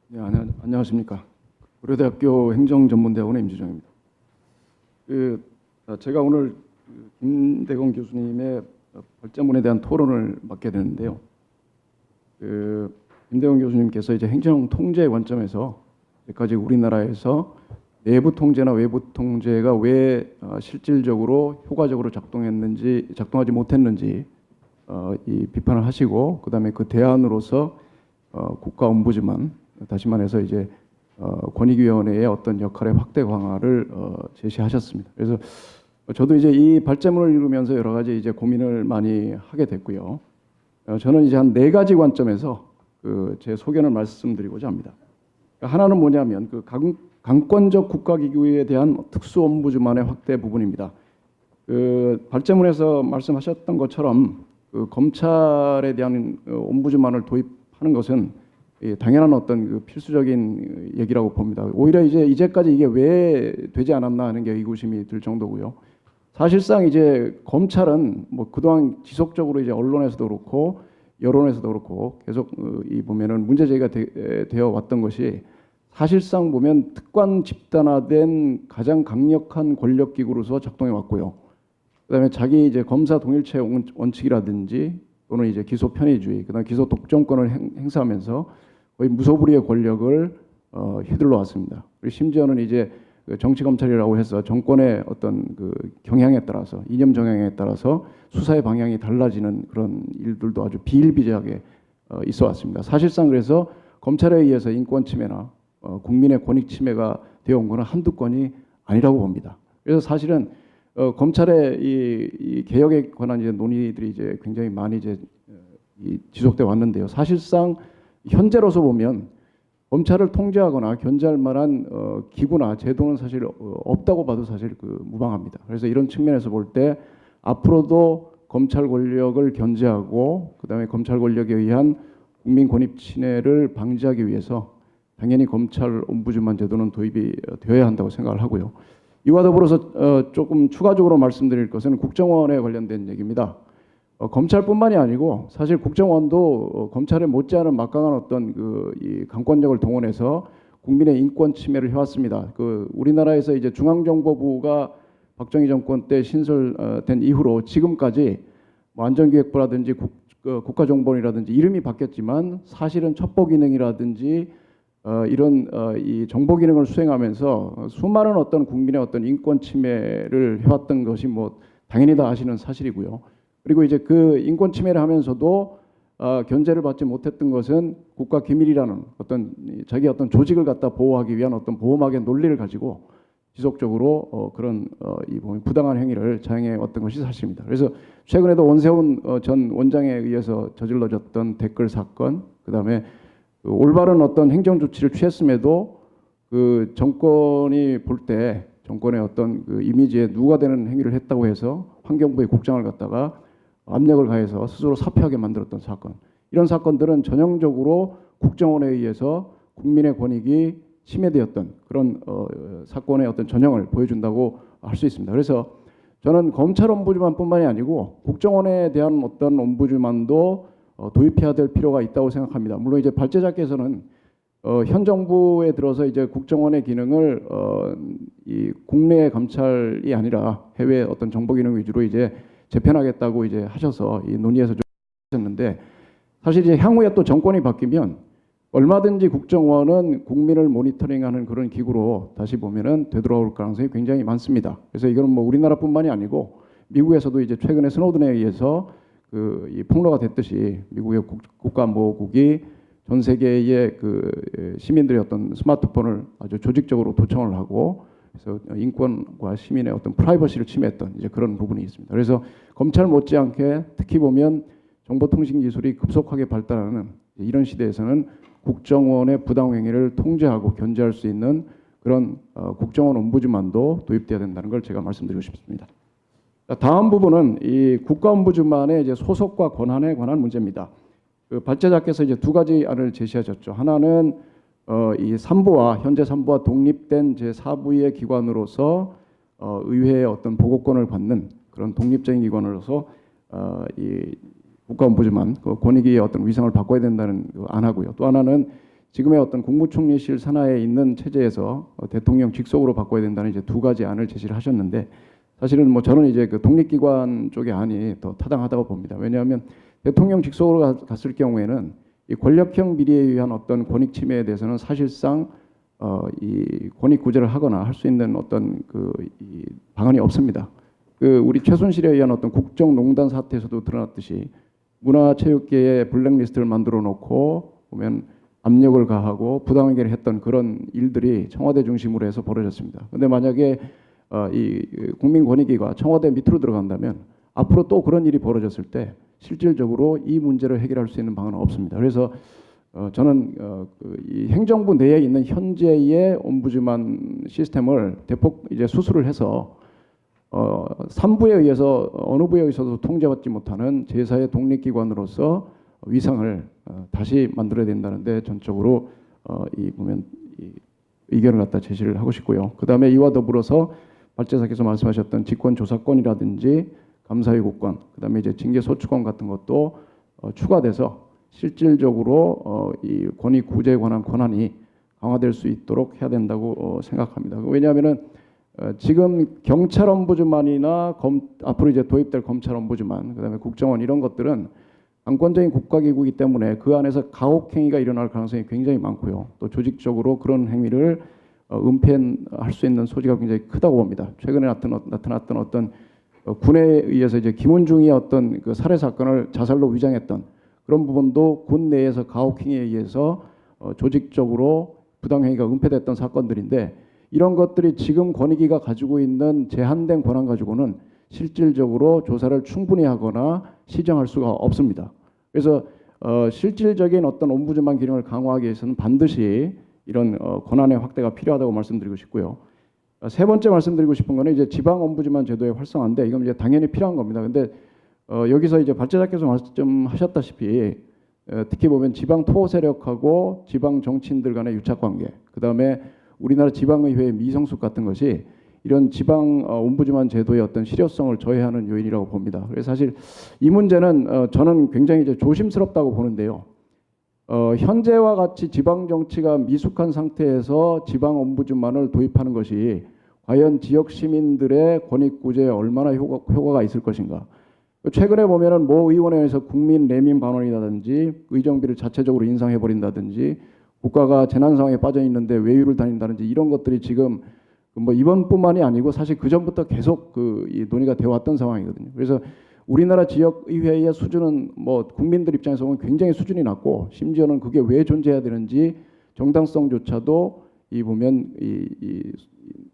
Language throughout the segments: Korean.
네, 안녕하십니까. 고려대학교 행정전문대학원의 임주정입니다. 제가 오늘 김대건 교수님의 발제문에 대한 토론을 맡게 되는데요. 김대건 교수님께서 이제 행정 통제 관점에서 여기까지 우리나라에서 내부 통제나 외부 통제가 왜 실질적으로 효과적으로 작동하지 못했는지 이 비판을 하시고, 그다음에 그 대안으로서 국가 옴부즈만, 다시 말해서 이제 권익위원회의 어떤 역할의 확대 강화를 제시하셨습니다. 그래서 저도 이제 이 발제문을 읽으면서 여러 가지 이제 고민을 많이 하게 됐고요. 저는 이제 한 4가지 관점에서 제 소견을 말씀드리고자 합니다. 하나는 뭐냐면 강권적 국가기구에 대한 특수 옴부즈만의 확대 부분입니다. 발제문에서 말씀하셨던 것처럼 검찰에 대한 옴부즈만을 도입하는 것은 당연한 어떤 필수적인 얘기라고 봅니다. 오히려 이제까지 이게 왜 되지 않았나 하는 게 의구심이 들 정도고요. 사실상 이제 검찰은 뭐 그동안 지속적으로 이제 언론에서도 그렇고 여론에서도 그렇고 계속 이 보면은 문제 제기가 되어 왔던 것이, 사실상 보면 특권 집단화된 가장 강력한 권력 기구로서 작동해 왔고요. 그다음에 자기 이제 검사 동일체 원칙이라든지 또는 이제 기소 편의주의, 그다음 기소 독점권을 행사하면서 거의 무소불위의 권력을 휘둘러 왔습니다. 그리고 심지어는 이제 정치 검찰이라고 해서 정권의 어떤 경향에 따라서, 이념 정향에 따라서 수사의 방향이 달라지는 그런 일들도 아주 비일비재하게 있어 왔습니다. 사실상 그래서 검찰에 의해서 인권 침해나 국민의 권익 침해가 되어 온 것은 한두 건이 아니라고 봅니다. 그래서 사실은 검찰의 이 개혁에 관한 이제 논의들이 이제 굉장히 많이 이제 지속돼 왔는데요. 사실상 현재로서 보면 검찰을 통제하거나 견제할 만한 기구나 제도는 사실 없다고 봐도 사실 무방합니다. 그래서 이런 측면에서 볼 때 앞으로도 검찰 권력을 견제하고, 그다음에 검찰 권력에 의한 국민 권익 침해를 방지하기 위해서 당연히 검찰 옴부즈만 제도는 도입이 되어야 한다고 생각을 하고요. 이와 더불어서 조금 추가적으로 말씀드릴 것은 국정원에 관련된 얘기입니다. 검찰뿐만이 아니고 사실 국정원도 검찰에 못지않은 막강한 어떤 이 강권력을 동원해서 국민의 인권 침해를 해왔습니다. 우리나라에서 이제 중앙정보부가 박정희 정권 때 신설된 이후로 지금까지 뭐 안전기획부라든지 국가정보원이라든지 이름이 바뀌었지만 사실은 첩보기능이라든지 이런 이 정보 기능을 수행하면서 수많은 어떤 국민의 어떤 인권 침해를 해왔던 것이 뭐 당연히 다 아시는 사실이고요. 그리고 이제 인권 침해를 하면서도 견제를 받지 못했던 것은 국가 기밀이라는 어떤 자기 어떤 조직을 갖다 보호하기 위한 어떤 보호막의 논리를 가지고 지속적으로 그런 이 부당한 행위를 자행해 왔던 것이 사실입니다. 그래서 최근에도 원세훈 전 원장에 의해서 저질러졌던 댓글 사건, 그다음에 올바른 어떤 행정 조치를 취했음에도 정권이 볼 때 정권의 어떤 이미지에 누가 되는 행위를 했다고 해서 환경부의 국장을 갖다가 압력을 가해서 스스로 사퇴하게 만들었던 사건, 이런 사건들은 전형적으로 국정원에 의해서 국민의 권익이 침해되었던 그런 사건의 어떤 전형을 보여준다고 할 수 있습니다. 그래서 저는 검찰 옴부즈만뿐만이 아니고 국정원에 대한 어떤 옴부즈만도 도입해야 될 필요가 있다고 생각합니다. 물론 이제 발제자께서는 현 정부에 들어서 이제 국정원의 기능을 이 국내 감찰이 아니라 해외 어떤 정보 기능 위주로 이제 재편하겠다고 이제 하셔서 이 논의에서 좀 하셨는데, 사실 이제 향후에 또 정권이 바뀌면 얼마든지 국정원은 국민을 모니터링하는 그런 기구로 다시 보면은 되돌아올 가능성이 굉장히 많습니다. 그래서 이거는 뭐 우리나라뿐만이 아니고 미국에서도 이제 최근에 스노든에 의해서 이 폭로가 됐듯이 미국의 국가안보국이 전 세계의 시민들의 어떤 스마트폰을 아주 조직적으로 도청을 하고, 그래서 인권과 시민의 어떤 프라이버시를 침해했던 이제 그런 부분이 있습니다. 그래서 검찰 못지않게 특히 보면 정보통신 기술이 급속하게 발달하는 이런 시대에서는 국정원의 부당 행위를 통제하고 견제할 수 있는 그런 국정원 옴부즈만도 도입돼야 된다는 걸 제가 말씀드리고 싶습니다. 다음 부분은 이 국가 옴부즈만의 이제 소속과 권한에 관한 문제입니다. 발제자께서 이제 2가지 안을 제시하셨죠. 하나는 이 현재 3부와 독립된 제4부의 기관으로서 의회의 어떤 보고권을 받는 그런 독립적인 기관으로서 이 국가 옴부즈만 권익위의 어떤 위상을 바꿔야 된다는 안하고요. 또 하나는 지금의 어떤 국무총리실 산하에 있는 체제에서 대통령 직속으로 바꿔야 된다는 이제 두 가지 안을 제시를 하셨는데, 사실은 뭐 저는 이제 그 독립기관 쪽의 안이 더 타당하다고 봅니다. 왜냐하면 대통령 직속으로 갔을 경우에는 이 권력형 비리에 의한 어떤 권익 침해에 대해서는 사실상 이 권익 구제를 하거나 할 수 있는 어떤 이 방안이 없습니다. 우리 최순실에 의한 어떤 국정농단 사태에서도 드러났듯이 문화체육계의 블랙리스트를 만들어 놓고 보면 압력을 가하고 부당하게 했던 그런 일들이 청와대 중심으로 해서 벌어졌습니다. 그런데 만약에 이 국민권익위가 청와대 밑으로 들어간다면 앞으로 또 그런 일이 벌어졌을 때 실질적으로 이 문제를 해결할 수 있는 방안은 없습니다. 그래서 저는 이 행정부 내에 있는 현재의 옴부즈만 시스템을 대폭 이제 수술을 해서 3부에 의해서 어느 부에 의해서도 통제받지 못하는 제4의 독립기관으로서 위상을 다시 만들어야 된다는데 전적으로 보면 이 의견을 갖다 제시를 하고 싶고요. 그 다음에 이와 더불어서 발제사께서 말씀하셨던 직권조사권이라든지 감사유구권, 그 다음에 이제 징계소추권 같은 것도 추가돼서 실질적으로 이 권익 구제에 관한 권한이 강화될 수 있도록 해야 된다고 생각합니다. 왜냐하면은 지금 경찰 옴부즈만이나 앞으로 이제 도입될 검찰 옴부즈만, 그다음에 국정원 이런 것들은 강권적인 국가기구이기 때문에 그 안에서 가혹행위가 일어날 가능성이 굉장히 많고요. 또 조직적으로 그런 행위를 은폐할 수 있는 소지가 굉장히 크다고 봅니다. 최근에 나타났던 어떤 군에 의해서 이제 김원중의 어떤 그 살해 사건을 자살로 위장했던 그런 부분도 군 내에서 가혹행위에 의해서 조직적으로 부당행위가 은폐됐던 사건들인데, 이런 것들이 지금 권익위가 가지고 있는 제한된 권한 가지고는 실질적으로 조사를 충분히 하거나 시정할 수가 없습니다. 그래서 실질적인 어떤 옴부즈만 기능을 강화하기 위해서는 반드시 이런 권한의 확대가 필요하다고 말씀드리고 싶고요. 세 번째 말씀드리고 싶은 거는 이제 지방 옴부즈만 제도의 활성화인데, 이건 이제 당연히 필요한 겁니다. 근데 여기서 이제 발제자께서 말씀하셨다시피 특히 보면 지방 토호 세력하고 지방 정치인들 간의 유착 관계, 그 다음에 우리나라 지방의회의 미성숙 같은 것이 이런 지방 옴부즈만 제도의 어떤 실효성을 저해하는 요인이라고 봅니다. 그래서 사실 이 문제는 저는 굉장히 이제 조심스럽다고 보는데요. 현재와 같이 지방 정치가 미숙한 상태에서 지방 옴부즈만을 도입하는 것이 과연 지역 시민들의 권익 구제에 얼마나 효과가 있을 것인가. 최근에 보면은 모 의원회에서 국민 내민 반원이라든지 의정비를 자체적으로 인상해 버린다든지 국가가 재난 상황에 빠져 있는데 외유를 다닌다든지 이런 것들이 지금 뭐 이번뿐만이 아니고 사실 그 전부터 계속 이 논의가 되어 왔던 상황이거든요. 그래서 우리나라 지역 의회의 수준은 뭐 국민들 입장에서 보면 굉장히 수준이 낮고, 심지어는 그게 왜 존재해야 되는지 정당성조차도 보면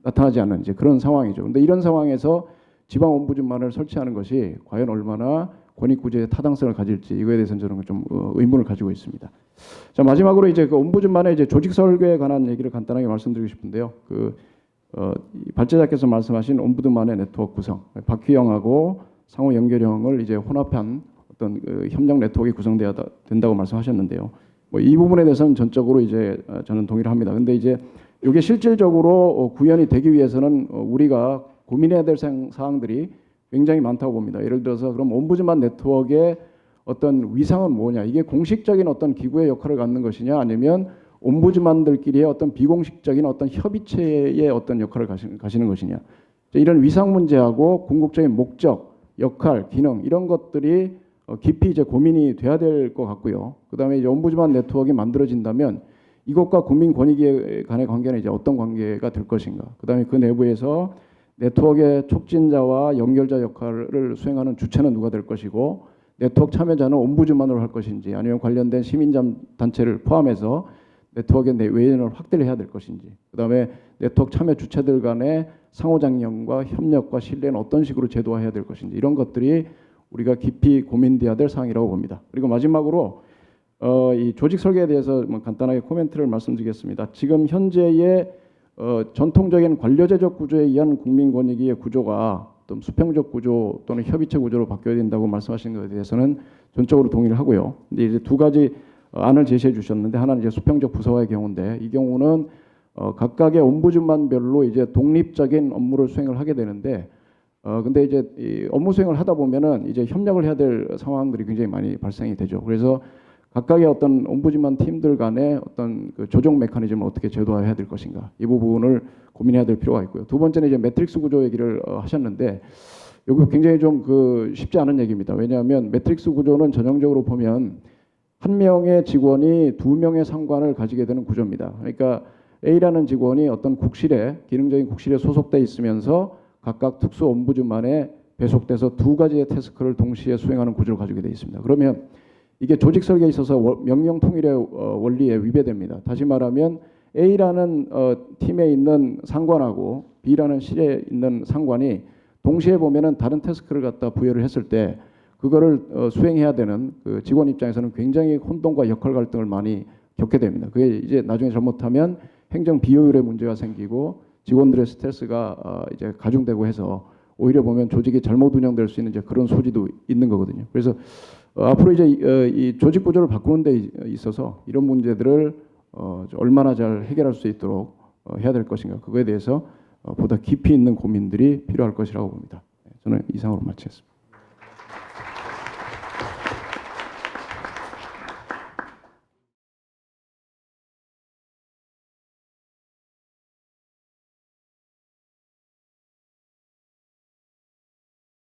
나타나지 않는 이제 그런 상황이죠. 근데 이런 상황에서 지방 옴부즈만을 설치하는 것이 과연 얼마나 권익 구제의 타당성을 가질지, 이거에 대해서는 저는 좀 의문을 가지고 있습니다. 자, 마지막으로 이제 그 옴부즈만의 이제 조직 설계에 관한 얘기를 간단하게 말씀드리고 싶은데요. 발제자께서 말씀하신 옴부드만의 네트워크 구성, 박휘영하고 상호 연결형을 이제 혼합한 어떤 협력 네트워크가 구성돼야 된다고 말씀하셨는데요. 뭐 이 부분에 대해서는 전적으로 이제 저는 동의를 합니다. 근데 이제 이게 실질적으로 구현이 되기 위해서는 우리가 고민해야 될 사항들이 굉장히 많다고 봅니다. 예를 들어서 그럼 옴부즈만 네트워크의 어떤 위상은 뭐냐? 이게 공식적인 어떤 기구의 역할을 갖는 것이냐, 아니면 옴부즈만들끼리의 어떤 비공식적인 어떤 협의체의 어떤 역할을 가시는 것이냐. 이런 위상 문제하고 궁극적인 목적, 역할, 기능 이런 것들이 깊이 이제 고민이 돼야 될 것 같고요. 그다음에 이제 옴부즈만 네트워크가 만들어진다면 이것과 국민권익위 간의 관계는 이제 어떤 관계가 될 것인가. 그다음에 그 내부에서 네트워크의 촉진자와 연결자 역할을 수행하는 주체는 누가 될 것이고, 네트워크 참여자는 옴부즈만으로 할 것인지 아니면 관련된 시민단체를 포함해서 네트워크의 내외연을 확대를 해야 될 것인지, 그다음에 네트워크 참여 주체들 간의 상호작용과 협력과 신뢰는 어떤 식으로 제도화해야 될 것인지, 이런 것들이 우리가 깊이 고민돼야 될 사항이라고 봅니다. 그리고 마지막으로 이 조직 설계에 대해서 간단하게 코멘트를 말씀드리겠습니다. 지금 현재의 전통적인 관료제적 구조에 의한 국민권익위의 구조가 또 수평적 구조 또는 협의체 구조로 바뀌어야 된다고 말씀하신 것에 대해서는 전적으로 동의를 하고요. 근데 이제 두 가지 안을 제시해 주셨는데, 하나는 이제 수평적 부서와의 경우인데, 이 경우는 각각의 옴부즈만별로 이제 독립적인 업무를 수행을 하게 되는데, 근데 이제 이 업무 수행을 하다 보면은 이제 협력을 해야 될 상황들이 굉장히 많이 발생이 되죠. 그래서 각각의 어떤 옴부즈만 팀들 간의 어떤 그 조정 메커니즘을 어떻게 제도화해야 될 것인가, 이 부분을 고민해야 될 필요가 있고요. 두 번째는 이제 매트릭스 구조 얘기를 하셨는데, 이거 굉장히 좀 그 쉽지 않은 얘기입니다. 왜냐하면 매트릭스 구조는 전형적으로 보면 한 명의 직원이 두 명의 상관을 가지게 되는 구조입니다. 그러니까 A라는 직원이 어떤 국실에, 기능적인 국실에 소속돼 있으면서 각각 특수 옴부즈만에 배속돼서 두 가지의 태스크를 동시에 수행하는 구조를 가지게 되어 있습니다. 그러면 이게 조직 설계에 있어서 명령 통일의 원리에 위배됩니다. 다시 말하면 A라는 팀에 있는 상관하고 B라는 실에 있는 상관이 동시에 보면은 다른 태스크를 갖다 부여를 했을 때 그거를 수행해야 되는 그 직원 입장에서는 굉장히 혼동과 역할 갈등을 많이 겪게 됩니다. 그게 이제 나중에 잘못하면 행정 비효율의 문제가 생기고 직원들의 스트레스가 이제 가중되고 해서 오히려 보면 조직이 잘못 운영될 수 있는 이제 그런 소지도 있는 거거든요. 그래서 앞으로 이제 이 조직 구조를 바꾸는 데 있어서 이런 문제들을 얼마나 잘 해결할 수 있도록 해야 될 것인가, 그거에 대해서 보다 깊이 있는 고민들이 필요할 것이라고 봅니다. 저는 이상으로 마치겠습니다.